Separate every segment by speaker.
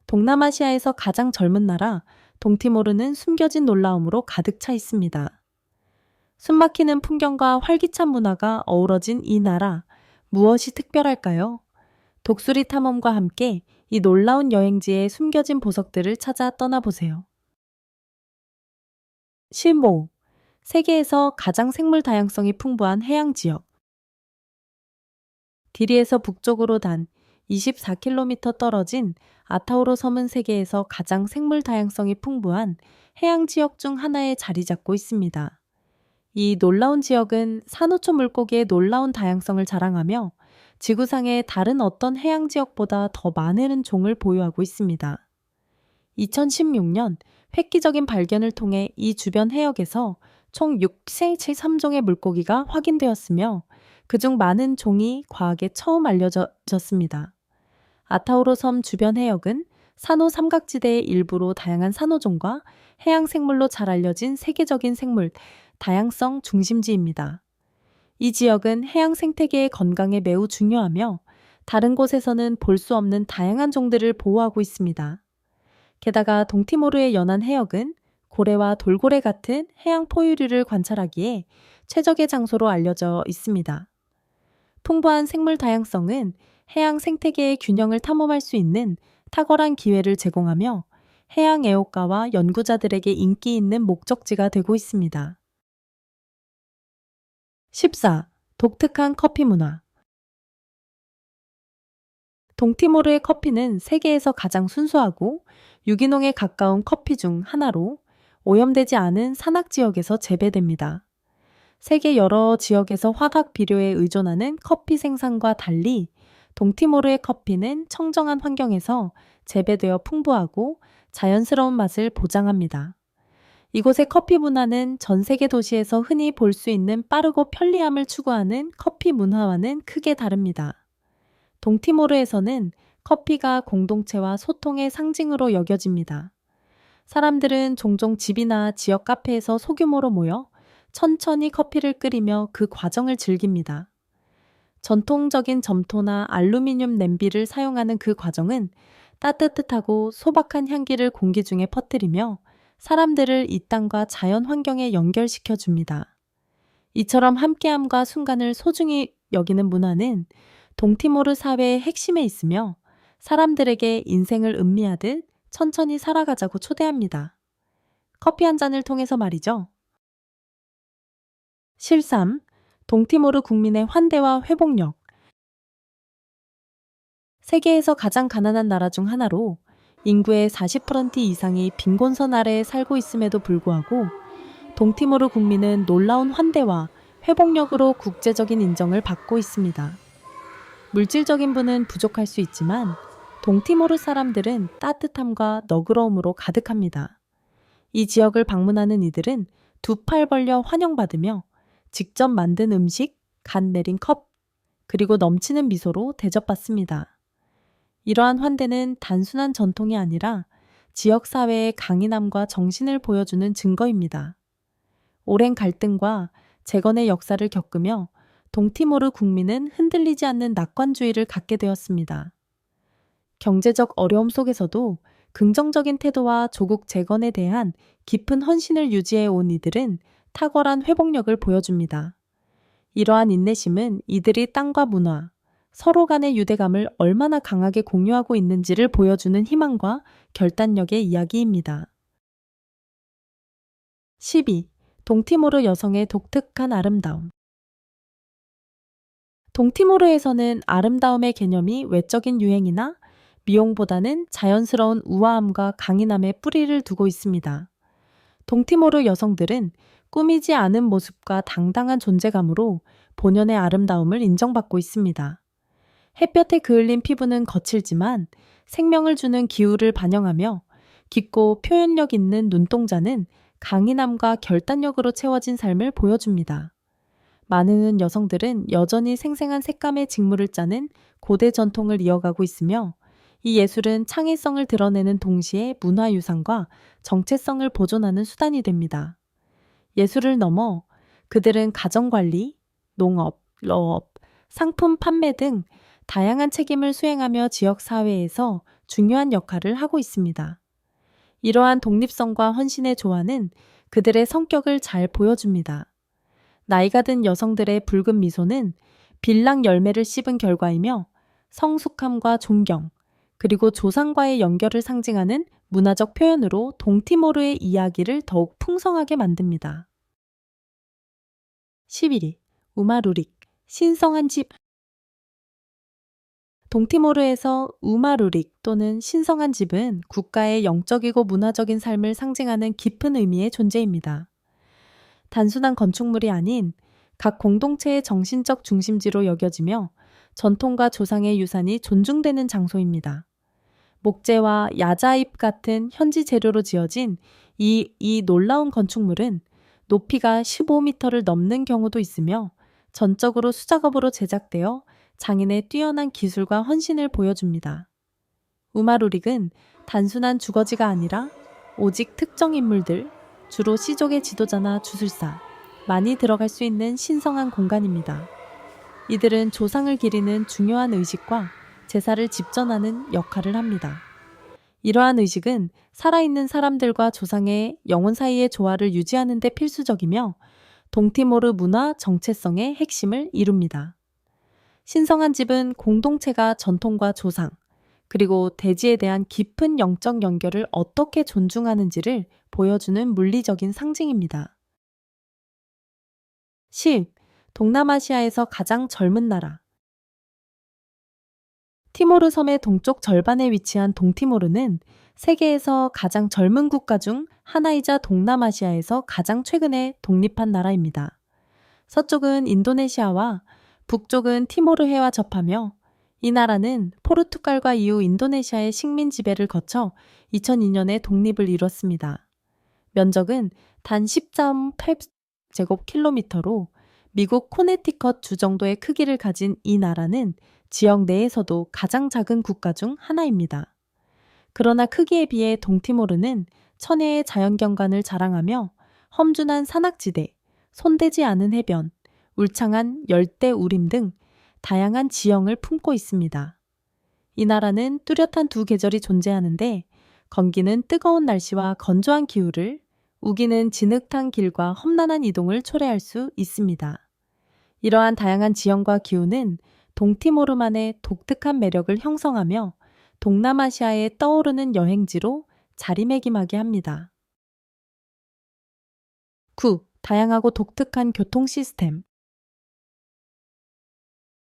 Speaker 1: 동남아시아에서 가장 젊은 나라 동티모르는 숨겨진 놀라움으로 가득 차 있습니다. 숨막히는 풍경과 활기찬 문화가 어우러진 이 나라, 무엇이 특별할까요? 독수리 탐험과 함께 이 놀라운 여행지의 숨겨진 보석들을 찾아 떠나보세요. 15. 세계에서 가장 생물 다양성이 풍부한 해양 지역. 디리에서 북쪽으로 단 24km 떨어진 아타우로 섬은 세계에서 가장 생물 다양성이 풍부한 해양 지역 중 하나에 자리 잡고 있습니다. 이 놀라운 지역은 산호초 물고기의 놀라운 다양성을 자랑하며 지구상의 다른 어떤 해양 지역보다 더 많은 종을 보유하고 있습니다. 2016년 획기적인 발견을 통해 이 주변 해역에서 총 673종의 물고기가 확인되었으며 그중 많은 종이 과학에 처음 알려졌습니다. 아타우로 섬 주변 해역은 산호 삼각지대의 일부로 다양한 산호종과 해양 생물로 잘 알려진 세계적인 생물 다양성 중심지입니다. 이 지역은 해양 생태계의 건강에 매우 중요하며 다른 곳에서는 볼 수 없는 다양한 종들을 보호하고 있습니다. 게다가 동티모르의 연안 해역은 고래와 돌고래 같은 해양 포유류를 관찰하기에 최적의 장소로 알려져 있습니다. 풍부한 생물 다양성은 해양 생태계의 균형을 탐험할 수 있는 탁월한 기회를 제공하며 해양 애호가와 연구자들에게 인기 있는 목적지가 되고 있습니다. 14. 독특한 커피 문화. 동티모르의 커피는 세계에서 가장 순수하고 유기농에 가까운 커피 중 하나로 오염되지 않은 산악 지역에서 재배됩니다. 세계 여러 지역에서 화학 비료에 의존하는 커피 생산과 달리 동티모르의 커피는 청정한 환경에서 재배되어 풍부하고 자연스러운 맛을 보장합니다. 이곳의 커피 문화는 전 세계 도시에서 흔히 볼 수 있는 빠르고 편리함을 추구하는 커피 문화와는 크게 다릅니다. 동티모르에서는 커피가 공동체와 소통의 상징으로 여겨집니다. 사람들은 종종 집이나 지역 카페에서 소규모로 모여 천천히 커피를 끓이며 그 과정을 즐깁니다. 전통적인 점토나 알루미늄 냄비를 사용하는 그 과정은 따뜻하고 소박한 향기를 공기 중에 퍼뜨리며 사람들을 이 땅과 자연 환경에 연결시켜 줍니다. 이처럼 함께함과 순간을 소중히 여기는 문화는 동티모르 사회의 핵심에 있으며 사람들에게 인생을 음미하듯 천천히 살아가자고 초대합니다. 커피 한 잔을 통해서 말이죠. 실삼, 동티모르 국민의 환대와 회복력. 세계에서 가장 가난한 나라 중 하나로 인구의 40% 이상이 빈곤선 아래에 살고 있음에도 불구하고 동티모르 국민은 놀라운 환대와 회복력으로 국제적인 인정을 받고 있습니다. 물질적인 부는 부족할 수 있지만 동티모르 사람들은 따뜻함과 너그러움으로 가득합니다. 이 지역을 방문하는 이들은 두 팔 벌려 환영받으며 직접 만든 음식, 간 내린 컵, 그리고 넘치는 미소로 대접받습니다. 이러한 환대는 단순한 전통이 아니라 지역사회의 강인함과 정신을 보여주는 증거입니다. 오랜 갈등과 재건의 역사를 겪으며 동티모르 국민은 흔들리지 않는 낙관주의를 갖게 되었습니다. 경제적 어려움 속에서도 긍정적인 태도와 조국 재건에 대한 깊은 헌신을 유지해 온 이들은 탁월한 회복력을 보여줍니다. 이러한 인내심은 이들이 땅과 문화, 서로 간의 유대감을 얼마나 강하게 공유하고 있는지를 보여주는 희망과 결단력의 이야기입니다. 12. 동티모르 여성의 독특한 아름다움. 동티모르에서는 아름다움의 개념이 외적인 유행이나 미용보다는 자연스러운 우아함과 강인함에 뿌리를 두고 있습니다. 동티모르 여성들은 꾸미지 않은 모습과 당당한 존재감으로 본연의 아름다움을 인정받고 있습니다. 햇볕에 그을린 피부는 거칠지만 생명을 주는 기후를 반영하며 깊고 표현력 있는 눈동자는 강인함과 결단력으로 채워진 삶을 보여줍니다. 많은 여성들은 여전히 생생한 색감의 직물을 짜는 고대 전통을 이어가고 있으며 이 예술은 창의성을 드러내는 동시에 문화유산과 정체성을 보존하는 수단이 됩니다. 예술을 넘어 그들은 가정관리, 농업, 러업, 상품 판매 등 다양한 책임을 수행하며 지역사회에서 중요한 역할을 하고 있습니다. 이러한 독립성과 헌신의 조화는 그들의 성격을 잘 보여줍니다. 나이가 든 여성들의 붉은 미소는 빌랑 열매를 씹은 결과이며 성숙함과 존경, 그리고 조상과의 연결을 상징하는 문화적 표현으로 동티모르의 이야기를 더욱 풍성하게 만듭니다. 11위, 우마루릭, 신성한 집. 동티모르에서 우마루릭 또는 신성한 집은 국가의 영적이고 문화적인 삶을 상징하는 깊은 의미의 존재입니다. 단순한 건축물이 아닌 각 공동체의 정신적 중심지로 여겨지며 전통과 조상의 유산이 존중되는 장소입니다. 목재와 야자잎 같은 현지 재료로 지어진 이 놀라운 건축물은 높이가 15m를 넘는 경우도 있으며 전적으로 수작업으로 제작되어 장인의 뛰어난 기술과 헌신을 보여줍니다. 우마루릭은 단순한 주거지가 아니라 오직 특정 인물들, 주로 시족의 지도자나 주술사, 많이 들어갈 수 있는 신성한 공간입니다. 이들은 조상을 기리는 중요한 의식과 제사를 집전하는 역할을 합니다. 이러한 의식은 살아있는 사람들과 조상의 영혼 사이의 조화를 유지하는 데 필수적이며 동티모르 문화 정체성의 핵심을 이룹니다. 신성한 집은 공동체가 전통과 조상, 그리고 대지에 대한 깊은 영적 연결을 어떻게 존중하는지를 보여주는 물리적인 상징입니다. 10. 동남아시아에서 가장 젊은 나라. 티모르 섬의 동쪽 절반에 위치한 동티모르는 세계에서 가장 젊은 국가 중 하나이자 동남아시아에서 가장 최근에 독립한 나라입니다. 서쪽은 인도네시아와 북쪽은 티모르해와 접하며 이 나라는 포르투갈과 이후 인도네시아의 식민 지배를 거쳐 2002년에 독립을 이뤘습니다. 면적은 단 10.8제곱킬로미터로 미국 코네티컷 주 정도의 크기를 가진 이 나라는 지역 내에서도 가장 작은 국가 중 하나입니다. 그러나 크기에 비해 동티모르는 천혜의 자연경관을 자랑하며 험준한 산악지대, 손대지 않은 해변, 울창한 열대 우림 등 다양한 지형을 품고 있습니다. 이 나라는 뚜렷한 두 계절이 존재하는데 건기는 뜨거운 날씨와 건조한 기후를, 우기는 진흙탕 길과 험난한 이동을 초래할 수 있습니다. 이러한 다양한 지형과 기후는 동티모르만의 독특한 매력을 형성하며 동남아시아에 떠오르는 여행지로 자리매김하게 합니다. 9. 다양하고 독특한 교통 시스템.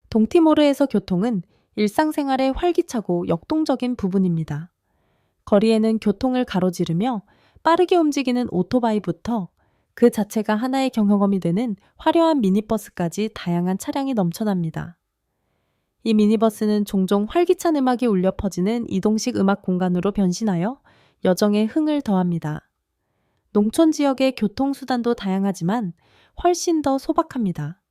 Speaker 1: 동티모르에서 교통은 일상생활의 활기차고 역동적인 부분입니다. 거리에는 교통을 가로지르며 빠르게 움직이는 오토바이부터 그 자체가 하나의 경험이 되는 화려한 미니버스까지 다양한 차량이 넘쳐납니다. 이 미니버스는 종종 활기찬 음악이 울려 퍼지는 이동식 음악 공간으로 변신하여 여정에 흥을 더합니다. 농촌 지역의 교통수단도 다양하지만 훨씬 더 소박합니다.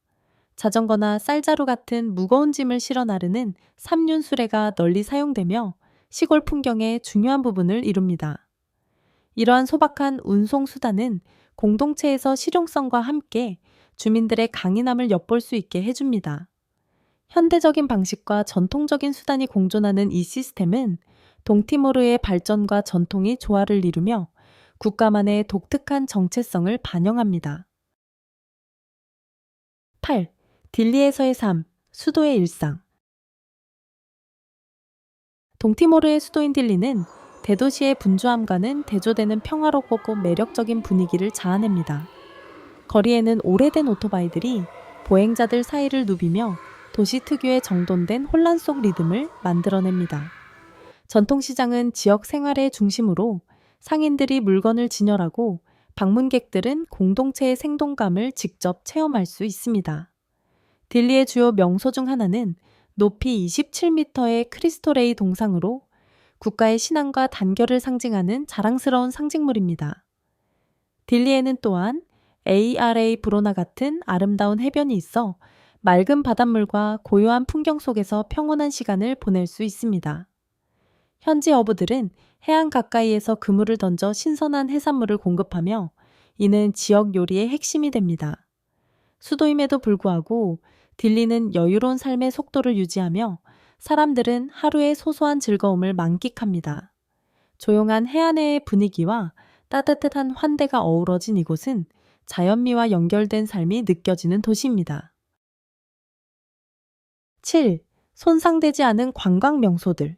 Speaker 1: 자전거나 쌀자루 같은 무거운 짐을 실어 나르는 삼륜 수레가 널리 사용되며 시골 풍경의 중요한 부분을 이룹니다. 이러한 소박한 운송수단은 공동체에서 실용성과 함께 주민들의 강인함을 엿볼 수 있게 해줍니다. 현대적인 방식과 전통적인 수단이 공존하는 이 시스템은 동티모르의 발전과 전통이 조화를 이루며 국가만의 독특한 정체성을 반영합니다. 8. 딜리에서의 삶, 수도의 일상. 동티모르의 수도인 딜리는 대도시의 분주함과는 대조되는 평화롭고 매력적인 분위기를 자아냅니다. 거리에는 오래된 오토바이들이 보행자들 사이를 누비며 도시 특유의 정돈된 혼란 속 리듬을 만들어냅니다. 전통시장은 지역 생활의 중심으로 상인들이 물건을 진열하고 방문객들은 공동체의 생동감을 직접 체험할 수 있습니다. 딜리의 주요 명소 중 하나는 높이 27m의 크리스토레이 동상으로 국가의 신앙과 단결을 상징하는 자랑스러운 상징물입니다. 딜리에는 또한 ARA 브로나 같은 아름다운 해변이 있어 맑은 바닷물과 고요한 풍경 속에서 평온한 시간을 보낼 수 있습니다. 현지 어부들은 해안 가까이에서 그물을 던져 신선한 해산물을 공급하며 이는 지역 요리의 핵심이 됩니다. 수도임에도 불구하고 딜리는 여유로운 삶의 속도를 유지하며 사람들은 하루의 소소한 즐거움을 만끽합니다. 조용한 해안의 분위기와 따뜻한 환대가 어우러진 이곳은 자연미와 연결된 삶이 느껴지는 도시입니다. 7. 손상되지 않은 관광 명소들.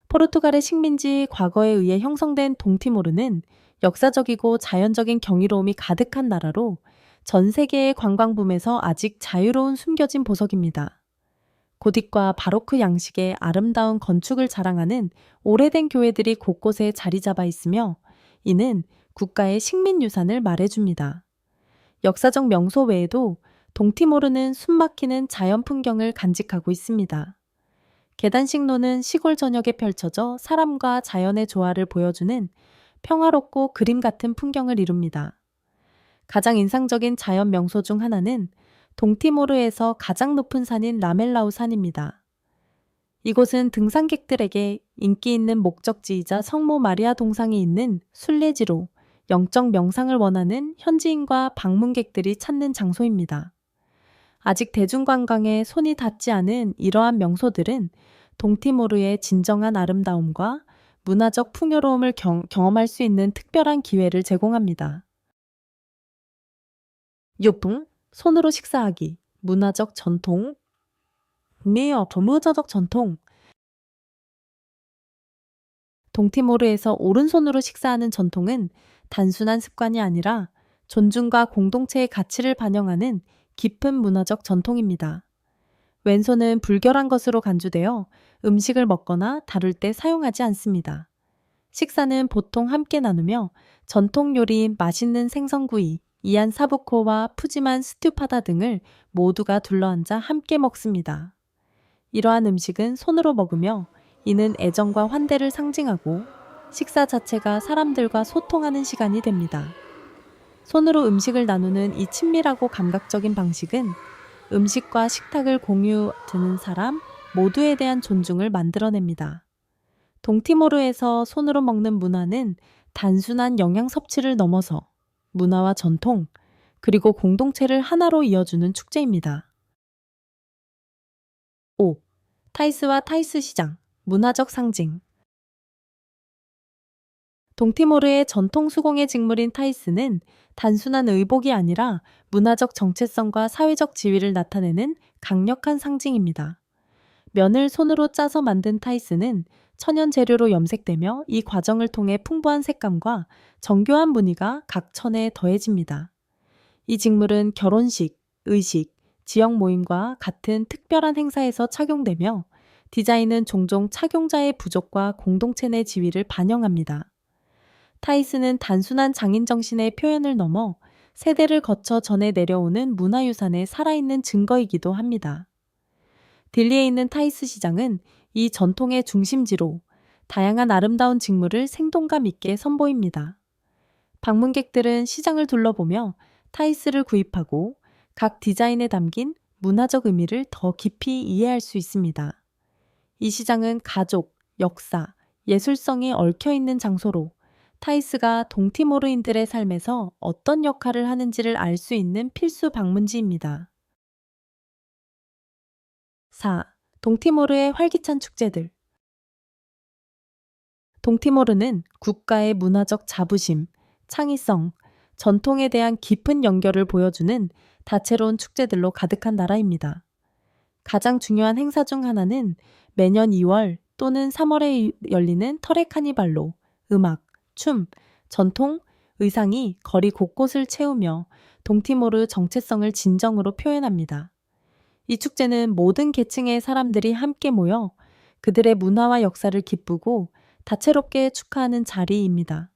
Speaker 1: 포르투갈의 식민지 과거에 의해 형성된 동티모르는 역사적이고 자연적인 경이로움이 가득한 나라로 전 세계의 관광붐에서 아직 자유로운 숨겨진 보석입니다. 고딕과 바로크 양식의 아름다운 건축을 자랑하는 오래된 교회들이 곳곳에 자리 잡아 있으며, 이는 국가의 식민유산을 말해줍니다. 역사적 명소 외에도 동티모르는 숨막히는 자연 풍경을 간직하고 있습니다. 계단식로는 시골 전역에 펼쳐져 사람과 자연의 조화를 보여주는 평화롭고 그림 같은 풍경을 이룹니다. 가장 인상적인 자연 명소 중 하나는 동티모르에서 가장 높은 산인 라멜라우 산입니다. 이곳은 등산객들에게 인기 있는 목적지이자 성모 마리아 동상이 있는 순례지로 영적 명상을 원하는 현지인과 방문객들이 찾는 장소입니다. 아직 대중관광에 손이 닿지 않은 이러한 명소들은 동티모르의 진정한 아름다움과 문화적 풍요로움을 경험할 수 있는 특별한 기회를 제공합니다. 6. 손으로 식사하기. 문화적 전통. 문화적 전통. 동티모르에서 오른손으로 식사하는 전통은 단순한 습관이 아니라 존중과 공동체의 가치를 반영하는 깊은 문화적 전통입니다. 왼손은 불결한 것으로 간주되어 음식을 먹거나 다룰 때 사용하지 않습니다. 식사는 보통 함께 나누며 전통 요리인 맛있는 생선구이, 이안 사부코와 푸짐한 스튜파다 등을 모두가 둘러앉아 함께 먹습니다. 이러한 음식은 손으로 먹으며 이는 애정과 환대를 상징하고 식사 자체가 사람들과 소통하는 시간이 됩니다. 손으로 음식을 나누는 이 친밀하고 감각적인 방식은 음식과 식탁을 공유하는 사람 모두에 대한 존중을 만들어냅니다. 동티모르에서 손으로 먹는 문화는 단순한 영양 섭취를 넘어서 문화와 전통, 그리고 공동체를 하나로 이어주는 축제입니다. 5. 타이스와 타이스 시장, 문화적 상징. 동티모르의 전통 수공예 직물인 타이스는 단순한 의복이 아니라 문화적 정체성과 사회적 지위를 나타내는 강력한 상징입니다. 면을 손으로 짜서 만든 타이스는 천연 재료로 염색되며 이 과정을 통해 풍부한 색감과 정교한 무늬가 각 천에 더해집니다. 이 직물은 결혼식, 의식, 지역 모임과 같은 특별한 행사에서 착용되며 디자인은 종종 착용자의 부족과 공동체 내 지위를 반영합니다. 타이스는 단순한 장인 정신의 표현을 넘어 세대를 거쳐 전해 내려오는 문화유산의 살아있는 증거이기도 합니다. 딜리에 있는 타이스 시장은 이 전통의 중심지로 다양한 아름다운 직물을 생동감 있게 선보입니다. 방문객들은 시장을 둘러보며 타이스를 구입하고 각 디자인에 담긴 문화적 의미를 더 깊이 이해할 수 있습니다. 이 시장은 가족, 역사, 예술성이 얽혀 있는 장소로 타이스가 동티모르인들의 삶에서 어떤 역할을 하는지를 알 수 있는 필수 방문지입니다. 4. 동티모르의 활기찬 축제들. 동티모르는 국가의 문화적 자부심, 창의성, 전통에 대한 깊은 연결을 보여주는 다채로운 축제들로 가득한 나라입니다. 가장 중요한 행사 중 하나는 매년 2월 또는 3월에 열리는 터레 카니발로 음악, 춤, 전통, 의상이 거리 곳곳을 채우며 동티모르 정체성을 진정으로 표현합니다. 이 축제는 모든 계층의 사람들이 함께 모여 그들의 문화와 역사를 기쁘고 다채롭게 축하하는 자리입니다.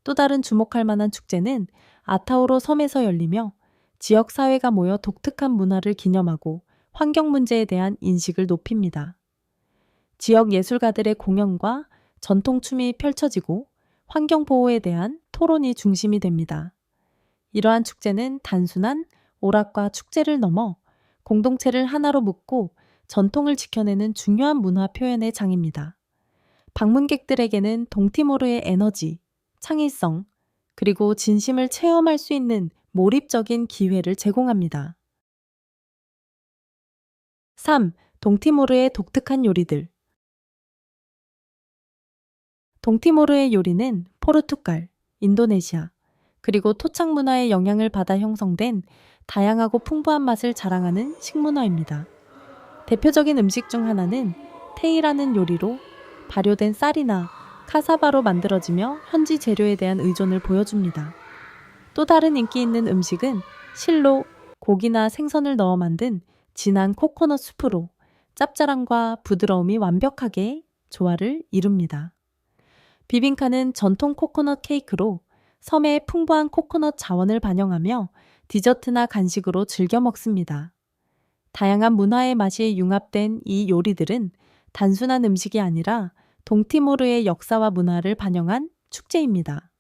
Speaker 1: 또 다른 주목할 만한 축제는 아타우로 섬에서 열리며 지역 사회가 모여 독특한 문화를 기념하고 환경 문제에 대한 인식을 높입니다. 지역 예술가들의 공연과 전통 춤이 펼쳐지고 환경 보호에 대한 토론이 중심이 됩니다. 이러한 축제는 단순한 오락과 축제를 넘어 공동체를 하나로 묶고 전통을 지켜내는 중요한 문화 표현의 장입니다. 방문객들에게는 동티모르의 에너지, 창의성, 그리고 진심을 체험할 수 있는 몰입적인 기회를 제공합니다. 3. 동티모르의 독특한 요리들. 동티모르의 요리는 포르투갈, 인도네시아, 그리고 토착 문화의 영향을 받아 형성된 다양하고 풍부한 맛을 자랑하는 식문화입니다. 대표적인 음식 중 하나는 테이라는 요리로 발효된 쌀이나 카사바로 만들어지며 현지 재료에 대한 의존을 보여줍니다. 또 다른 인기 있는 음식은 실로 고기나 생선을 넣어 만든 진한 코코넛 수프로 짭짤함과 부드러움이 완벽하게 조화를 이룹니다. 비빈카는 전통 코코넛 케이크로 섬의 풍부한 코코넛 자원을 반영하며 디저트나 간식으로 즐겨 먹습니다. 다양한 문화의 맛이 융합된 이 요리들은 단순한 음식이 아니라 동티모르의 역사와 문화를 반영한 축제입니다.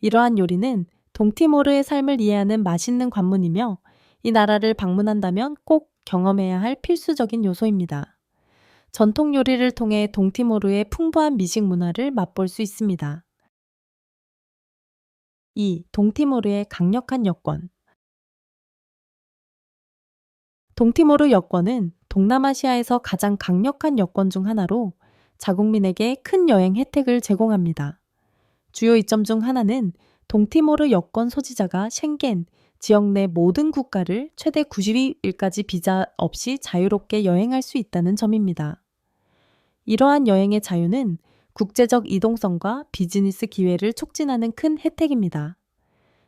Speaker 1: 이러한 요리는 동티모르의 삶을 이해하는 맛있는 관문이며 이 나라를 방문한다면 꼭 경험해야 할 필수적인 요소입니다. 전통 요리를 통해 동티모르의 풍부한 미식 문화를 맛볼 수 있습니다. 2. 동티모르의 강력한 여권. 동티모르 여권은 동남아시아에서 가장 강력한 여권 중 하나로 자국민에게 큰 여행 혜택을 제공합니다. 주요 이점 중 하나는 동티모르 여권 소지자가 쉥겐, 지역 내 모든 국가를 최대 90일까지 비자 없이 자유롭게 여행할 수 있다는 점입니다. 이러한 여행의 자유는 국제적 이동성과 비즈니스 기회를 촉진하는 큰 혜택입니다.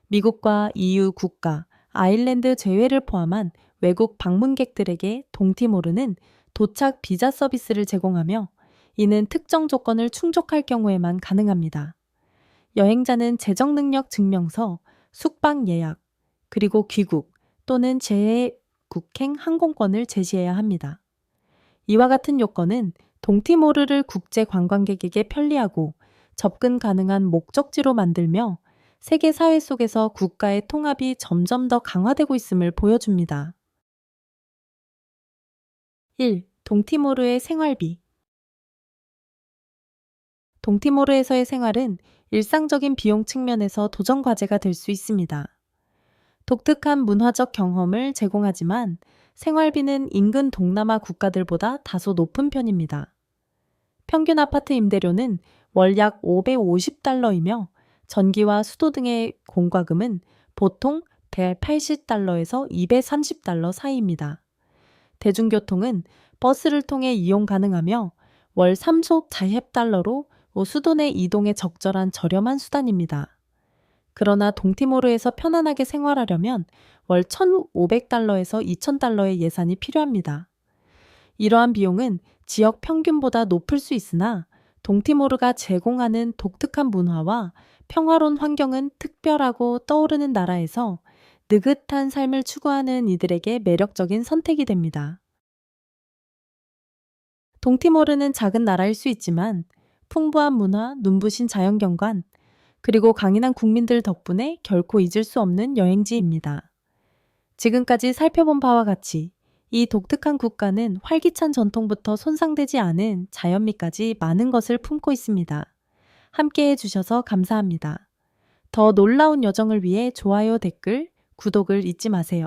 Speaker 1: 미국과 EU 국가, 아일랜드 제외를 포함한 외국 방문객들에게 동티모르는 도착 비자 서비스를 제공하며 이는 특정 조건을 충족할 경우에만 가능합니다. 여행자는 재정 능력 증명서, 숙박 예약, 그리고 귀국 또는 재국행 항공권을 제시해야 합니다. 이와 같은 요건은 동티모르를 국제 관광객에게 편리하고 접근 가능한 목적지로 만들며 세계 사회 속에서 국가의 통합이 점점 더 강화되고 있음을 보여줍니다. 1. 동티모르의 생활비. 동티모르에서의 생활은 일상적인 비용 측면에서 도전 과제가 될 수 있습니다. 독특한 문화적 경험을 제공하지만 생활비는 인근 동남아 국가들보다 다소 높은 편입니다. 평균 아파트 임대료는 월 약 550달러이며 전기와 수도 등의 공과금은 보통 180달러에서 230달러 사이입니다. 대중교통은 버스를 통해 이용 가능하며 월 3속 40달러로 수도 내 이동에 적절한 저렴한 수단입니다. 그러나 동티모르에서 편안하게 생활하려면 월 1,500달러에서 2,000달러의 예산이 필요합니다. 이러한 비용은 지역 평균보다 높을 수 있으나 동티모르가 제공하는 독특한 문화와 평화로운 환경은 특별하고 떠오르는 나라에서 느긋한 삶을 추구하는 이들에게 매력적인 선택이 됩니다. 동티모르는 작은 나라일 수 있지만 풍부한 문화, 눈부신 자연경관, 그리고 강인한 국민들 덕분에 결코 잊을 수 없는 여행지입니다. 지금까지 살펴본 바와 같이 이 독특한 국가는 활기찬 전통부터 손상되지 않은 자연미까지 많은 것을 품고 있습니다. 함께 해주셔서 감사합니다. 더 놀라운 여정을 위해 좋아요, 댓글, 구독을 잊지 마세요.